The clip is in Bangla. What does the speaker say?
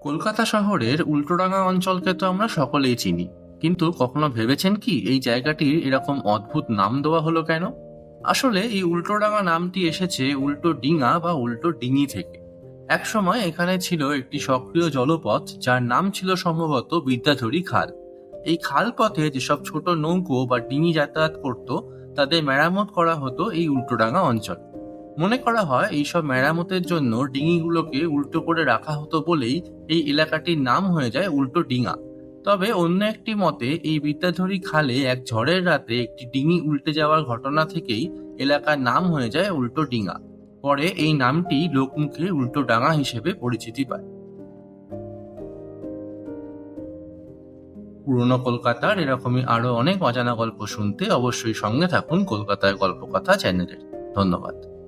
কলকাতা শহরের উল্টোডাঙা অঞ্চলকে তো আমরা সকলেই চিনি, কিন্তু কখনো ভেবেছেন কি এই জায়গাটির এরকম অদ্ভুত নাম দেওয়া হলো কেন? আসলে এই উল্টোডাঙা নামটি এসেছে উল্টো ডিঙা বা উল্টো ডিঙি থেকে। একসময় এখানে ছিল একটি সক্রিয় জলপথ যার নাম ছিল সম্ভবত বিদ্যাধরী খাল। এই খাল পথে যেসব ছোট নৌকো বা ডিঙি যাতায়াত করত, তাদের মেরামত করা হতো এই উল্টোডাঙা অঞ্চল। মনে করা হয় এইসব মেরামতের জন্য ডিঙিগুলোকে উল্টো করে রাখা হতো বলেই এই এলাকাটির নাম হয়ে যায় উল্টো ডিঙা। তবে অন্য একটি মতে এই বিদ্যাধরী খালে এক ঝড়ের রাতে একটি ডিঙি উল্টে যাওয়ার ঘটনা থেকেই এলাকার নাম হয়ে যায় উল্টো ডিঙা। পরে এই নামটি লোকমুখে উল্টো ডাঙা হিসেবে পরিচিতি পায়। পুরনো কলকাতার এরকমই আরো অনেক অজানা গল্প শুনতে অবশ্যই সঙ্গে থাকুন কলকাতায় গল্পকথা চ্যানেলের। ধন্যবাদ।